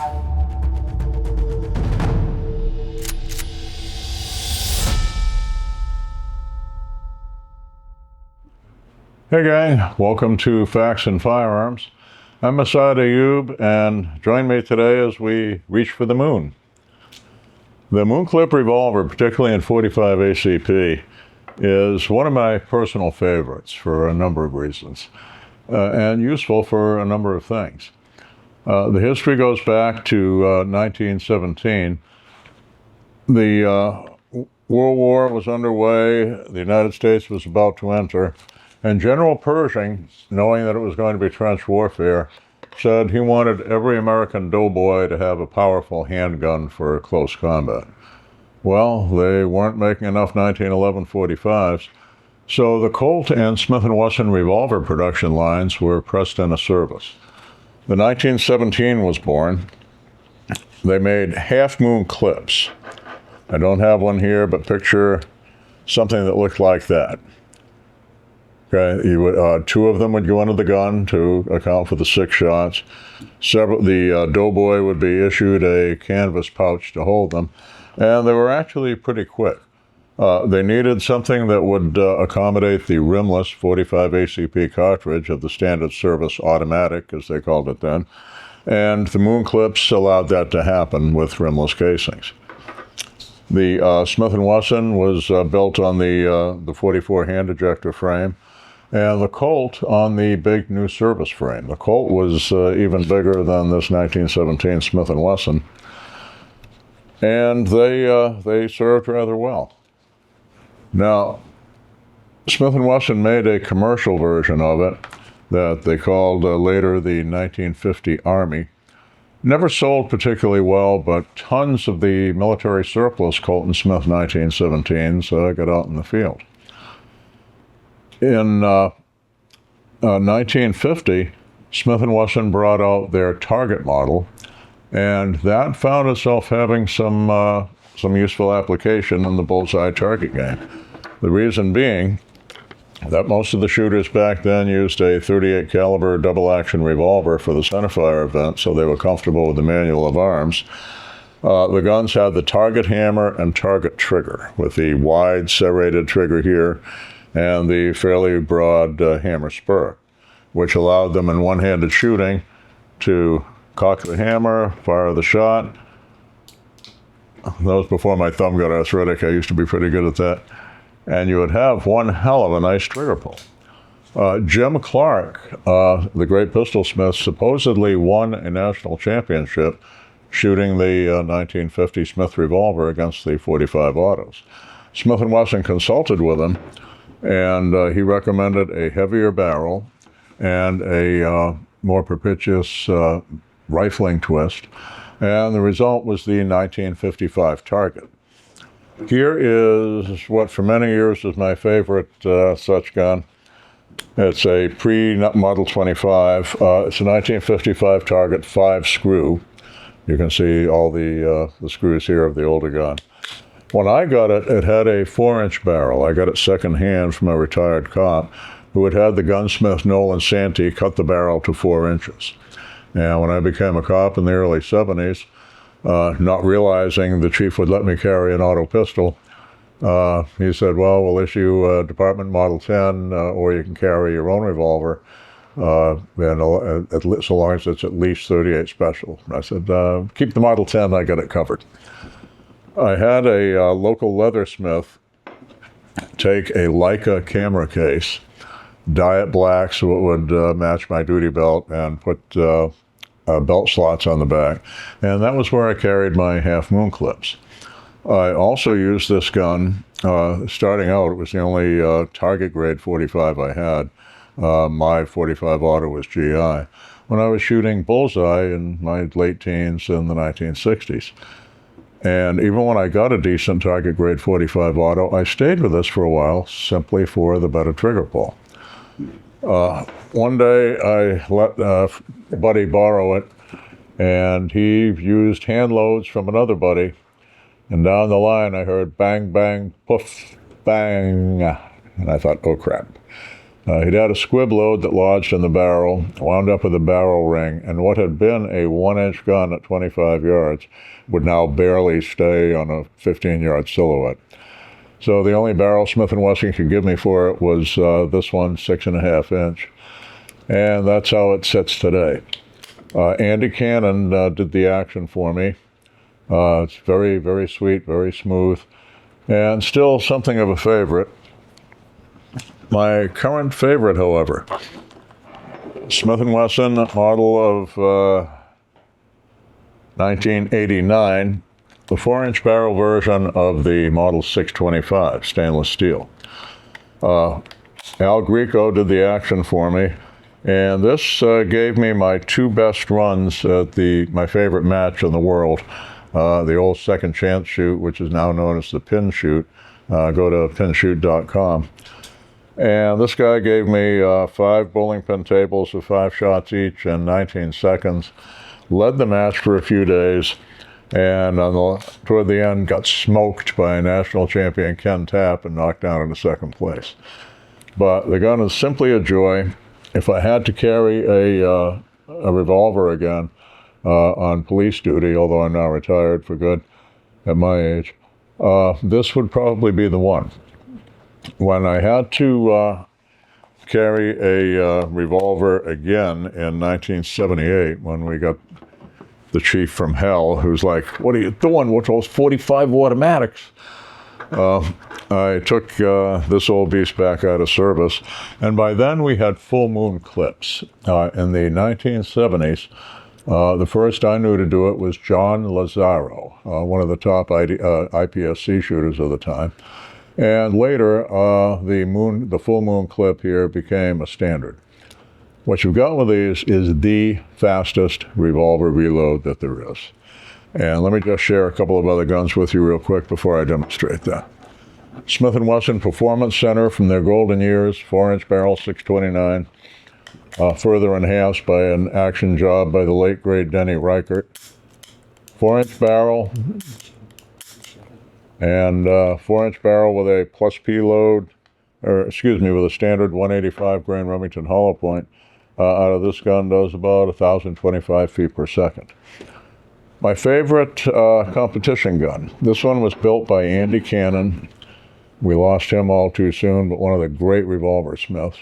Hey gang, welcome to Facts and Firearms. I'm Asad Ayub, and join me today as we reach for the moon. The Moon Clip revolver, particularly in .45 ACP, is one of my personal favorites for a number of reasons, and useful for a number of things. The history goes back to 1917. The World War was underway, the United States was about to enter, and General Pershing, knowing that it was going to be trench warfare, said he wanted every American doughboy to have a powerful handgun for close combat. Well, they weren't making enough 1911 .45s, so the Colt and Smith & Wesson revolver production lines were pressed into service. The 1917 was born. They made half-moon clips. I don't have one here, but picture something that looked like that. Okay, two of them would go into the gun to account for the 6 shots. The doughboy would be issued a canvas pouch to hold them, and they were actually pretty quick. They needed something that would accommodate the rimless .45 ACP cartridge of the standard service automatic, as they called it then, and the Moon Clips allowed that to happen with rimless casings. The Smith & Wesson was built on the 44 hand ejector frame, and the Colt on the big new service frame. The Colt was even bigger than this 1917 Smith & Wesson, and they served rather well. Now, Smith & Wesson made a commercial version of it that they called later the 1950 Army. Never sold particularly well, but tons of the military surplus Colt and Smith 1917s got out in the field. In 1950, Smith & Wesson brought out their Target model, and that found itself having some useful application in the bullseye target game. The reason being that most of the shooters back then used a .38 caliber double-action revolver for the centerfire event, so they were comfortable with the manual of arms. The guns had the target hammer and target trigger, with the wide serrated trigger here and the fairly broad hammer spur, which allowed them in one-handed shooting to cock the hammer, fire the shot. That was before my thumb got arthritic. I used to be pretty good at that. And you would have one hell of a nice trigger pull. Jim Clark, the great pistol smith, supposedly won a national championship shooting the 1950 Smith revolver against the .45 autos. Smith & Wesson consulted with him, and he recommended a heavier barrel and a more propitious rifling twist, and the result was the 1955 Target. Here is what for many years was my favorite such gun. It's a pre-Model 25. It's a 1955 Target 5-screw. You can see all the screws here of the older gun. When I got it, it had a 4-inch barrel. I got it secondhand from a retired cop who had had the gunsmith Nolan Santee cut the barrel to 4 inches. And when I became a cop in the early 70s, not realizing the chief would let me carry an auto pistol, he said, well, we'll issue a Department Model 10, or you can carry your own revolver, so long as it's at least .38 special. I said, keep the Model 10, I got it covered. I had a local leathersmith take a Leica camera case, dye it black so it would match my duty belt, and put belt slots on the back. And that was where I carried my half-moon clips. I also used this gun, starting out, it was the only target grade .45 I had. My .45 auto was GI. When I was shooting bullseye in my late teens in the 1960s. And even when I got a decent target grade .45 auto, I stayed with this for a while simply for the better trigger pull. One day I let a buddy borrow it, and he used hand loads from another buddy, and down the line I heard bang, bang, poof, bang, and I thought, oh crap. He'd had a squib load that lodged in the barrel, wound up with a barrel ring, and what had been a 1-inch gun at 25 yards would now barely stay on a 15-yard silhouette. So the only barrel Smith & Wesson could give me for it was this one, 6.5 inch. And that's how it sits today. Andy Cannon did the action for me. It's very, very sweet, very smooth, and still something of a favorite. My current favorite, however, Smith & Wesson model of 1989, the 4-inch barrel version of the Model 625 stainless steel. Al Greco did the action for me, and this gave me my 2 best runs at my favorite match in the world, the old Second Chance shoot, which is now known as the pin shoot. Go to pinshoot.com. And this guy gave me 5 bowling pin tables of 5 shots each in 19 seconds, led the match for a few days, and toward the end got smoked by national champion Ken Tapp and knocked down into 2nd place. But the gun is simply a joy. If I had to carry a revolver again on police duty, although I'm now retired for good at my age, this would probably be the one. When I had to carry a revolver again in 1978, when we got the chief from hell, who's like, "What are you doing with those 45 automatics?" I took this old beast back out of service, and by then we had full moon clips. In the 1970s, the first I knew to do it was John Lazaro, one of the top IPSC shooters of the time. And later, the full moon clip here became a standard. What you've got with these is the fastest revolver reload that there is. And let me just share a couple of other guns with you real quick before I demonstrate that. Smith & Wesson Performance Center from their golden years, 4-inch barrel, 629, further enhanced by an action job by the late great Denny Reichert. 4-inch barrel, and 4-inch barrel with a plus P load, with a standard 185 grain Remington hollow point. Out of this gun does about 1,025 feet per second. My favorite competition gun. This one was built by Andy Cannon. We lost him all too soon, but one of the great revolver smiths.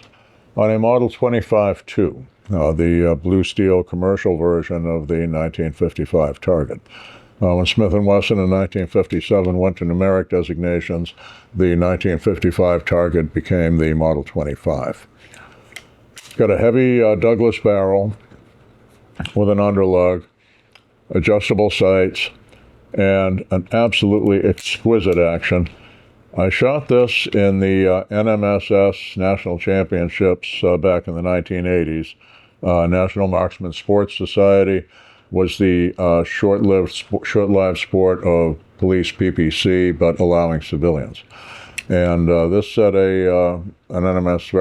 On a Model 25-2, the blue steel commercial version of the 1955 Target. When Smith & Wesson in 1957 went to numeric designations, the 1955 Target became the Model 25. It's got a heavy Douglas barrel with an underlug, adjustable sights, and an absolutely exquisite action. I shot this in the NMSS National Championships back in the 1980s. National Marksman Sports Society was the short-lived sport of police PPC, but allowing civilians. And this set an NMSS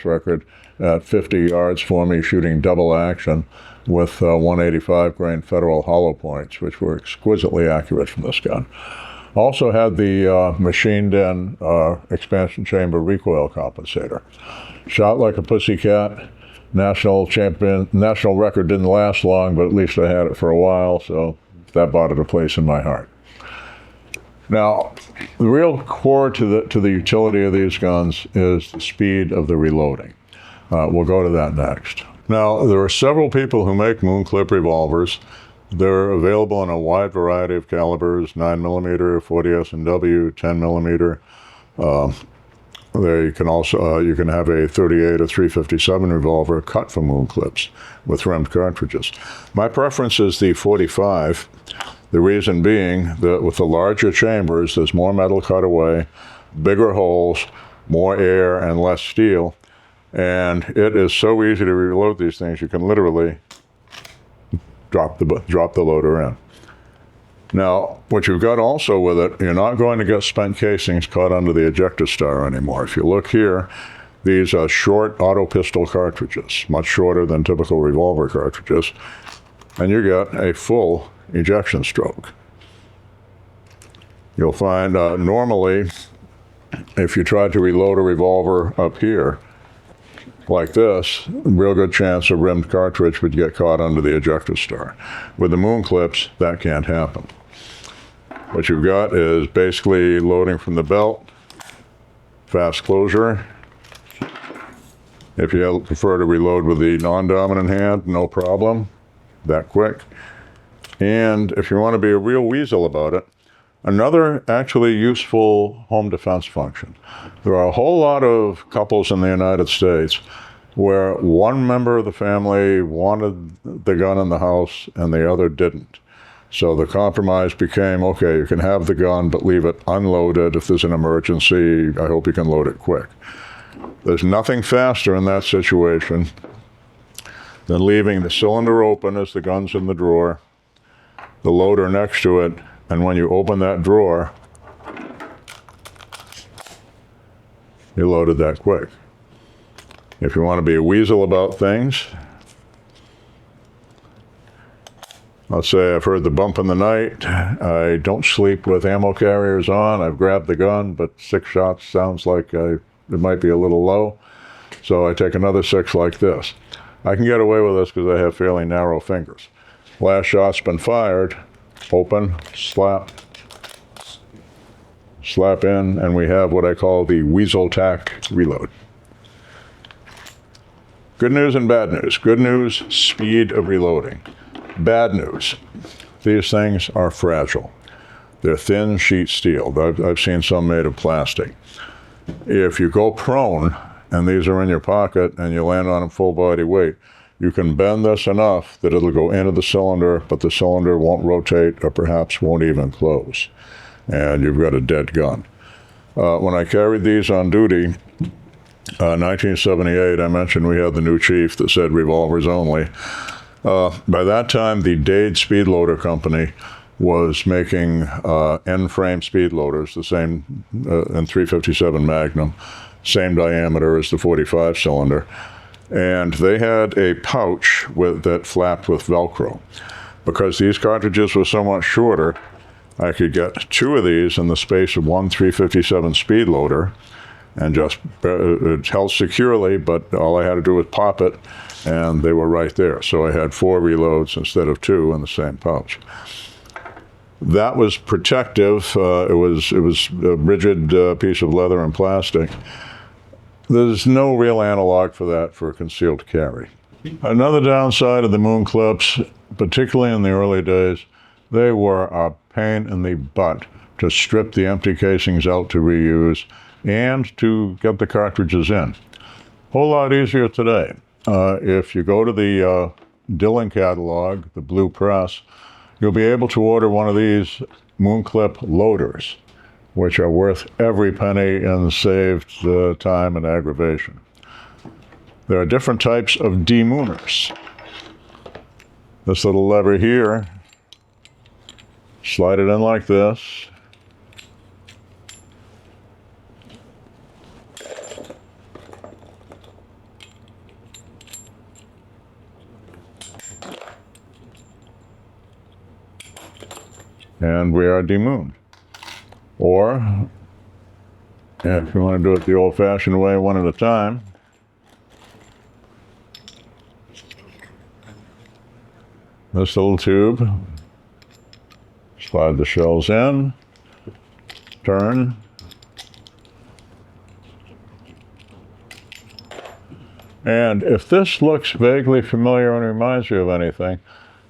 record at 50 yards for me, shooting double action with 185 grain Federal hollow points, which were exquisitely accurate from this gun. Also had the machined-in expansion chamber recoil compensator. Shot like a pussycat. National record didn't last long, but at least I had it for a while, so that bought it a place in my heart. Now, the real core to the utility of these guns is the speed of the reloading. We'll go to that next. Now, there are several people who make moon clip revolvers. They're available in a wide variety of calibers: 9mm, 40 S&W, 10mm. You can have a 38 or 357 revolver cut from moon clips with rimmed cartridges. My preference is the 45. The reason being that with the larger chambers, there's more metal cut away, bigger holes, more air, and less steel. And it is so easy to reload these things, you can literally drop the loader in. Now, what you've got also with it, you're not going to get spent casings caught under the ejector star anymore. If you look here, these are short auto pistol cartridges, much shorter than typical revolver cartridges, and you get a full ejection stroke. You'll find normally if you tried to reload a revolver up here, like this, real good chance a rimmed cartridge would get caught under the ejector star. With the moon clips, that can't happen. What you've got is basically loading from the belt, fast closure. If you prefer to reload with the non-dominant hand, no problem, that quick. And if you want to be a real weasel about it, another actually useful home defense function. There are a whole lot of couples in the United States where one member of the family wanted the gun in the house and the other didn't. So the compromise became, okay, you can have the gun, but leave it unloaded. If there's an emergency, I hope you can load it quick. There's nothing faster in that situation than leaving the cylinder open as the gun's in the drawer, the loader next to it, and when you open that drawer, you loaded that quick. If you want to be a weasel about things, let's say I've heard the bump in the night, I don't sleep with ammo carriers on, I've grabbed the gun, but 6 shots sounds like it might be a little low, so I take another 6 like this. I can get away with this because I have fairly narrow fingers. Last shot's been fired, open, slap, slap in, and we have what I call the weasel tack reload. Good news and bad news. Good news, speed of reloading. Bad news, these things are fragile. They're thin sheet steel. I've seen some made of plastic. If you go prone, and these are in your pocket, and you land on them full body weight, you can bend this enough that it'll go into the cylinder, but the cylinder won't rotate or perhaps won't even close. And you've got a dead gun. When I carried these on duty, 1978, I mentioned we had the new chief that said revolvers only. By that time, the Dade Speed Loader Company was making end-frame speed loaders, the same in 357 Magnum, same diameter as the 45 cylinder. And they had a pouch that flapped with Velcro. Because these cartridges were so much shorter, I could get 2 of these in the space of one 357 speed loader, and just it held securely, but all I had to do was pop it, and they were right there. So I had 4 reloads instead of 2 in the same pouch. That was protective. It was a rigid piece of leather and plastic. There's no real analog for that for concealed carry. Another downside of the moon clips, particularly in the early days, they were a pain in the butt to strip the empty casings out to reuse and to get the cartridges in. Whole lot easier today. If you go to the Dillon catalog, the blue press, you'll be able to order one of these moon clip loaders, which are worth every penny in saved time and aggravation. There are different types of demooners. This little lever here, slide it in like this. And we are demooned. Or, if you want to do it the old-fashioned way, one at a time, this little tube, slide the shells in, turn, and if this looks vaguely familiar and reminds you of anything,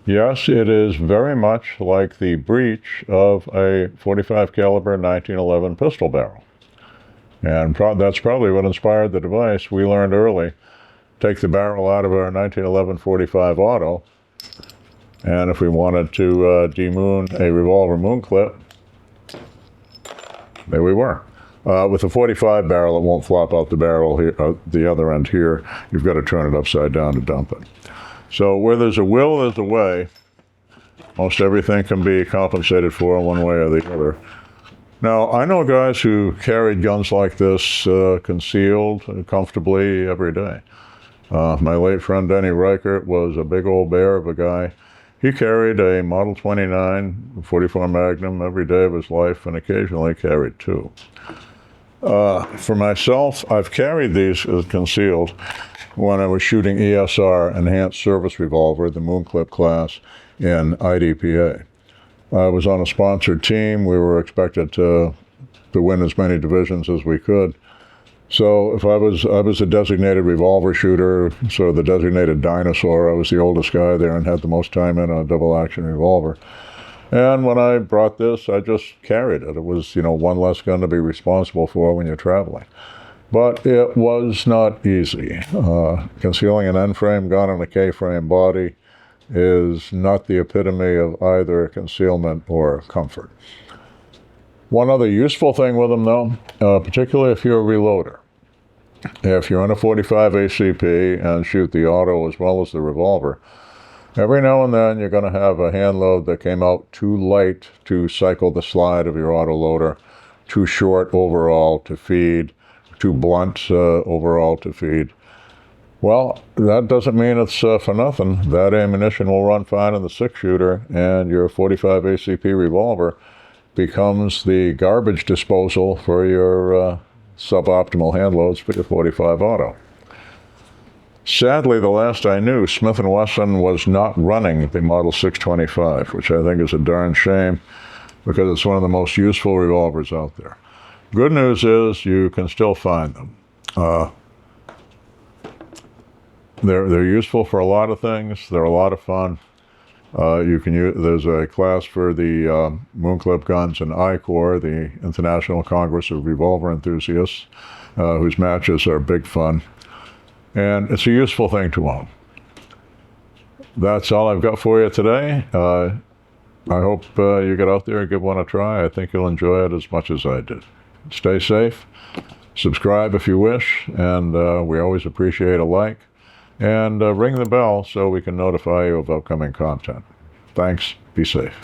yes, it is very much like the breech of a 45 caliber 1911 pistol barrel. And that's probably what inspired the device. We learned early, take the barrel out of our 1911 45 auto, and if we wanted to demoon a revolver moon clip, there we were. With a 45 barrel, it won't flop out the barrel here, the other end here. You've got to turn it upside down to dump it. So where there's a will, there's a way. Most everything can be compensated for one way or the other. Now, I know guys who carried guns like this concealed comfortably every day. My late friend Denny Reichert was a big old bear of a guy. He carried a Model 29 44 Magnum every day of his life and occasionally carried 2. For myself, I've carried these as concealed when I was shooting ESR, Enhanced Service Revolver, the Moonclip class in IDPA. I was on a sponsored team. We were expected to win as many divisions as we could. So if I was a designated revolver shooter, sort of the designated dinosaur. I was the oldest guy there and had the most time in a double-action revolver. And when I brought this, I just carried it. It was, one less gun to be responsible for when you're traveling. But it was not easy. Concealing an N-frame gun on a K-frame body is not the epitome of either concealment or comfort. One other useful thing with them, though, particularly if you're a reloader. If you're in a .45 ACP and shoot the auto as well as the revolver, every now and then you're going to have a hand load that came out too light to cycle the slide of your auto loader, too short overall to feed, too blunt overall to feed. Well, that doesn't mean it's for nothing. That ammunition will run fine in the 6-shooter, and your .45 ACP revolver becomes the garbage disposal for your suboptimal hand loads for your .45 auto. Sadly, the last I knew, Smith & Wesson was not running the Model 625, which I think is a darn shame because it's one of the most useful revolvers out there. Good news is you can still find them. They're useful for a lot of things. They're a lot of fun. You can use. There's a class for the Moonclip guns in ICOR, the International Congress of Revolver Enthusiasts, whose matches are big fun. And it's a useful thing to own. That's all I've got for you today. I hope you get out there and give one a try. I think you'll enjoy it as much as I did. Stay safe. Subscribe if you wish, and we always appreciate a like. And ring the bell so we can notify you of upcoming content. Thanks. Be safe.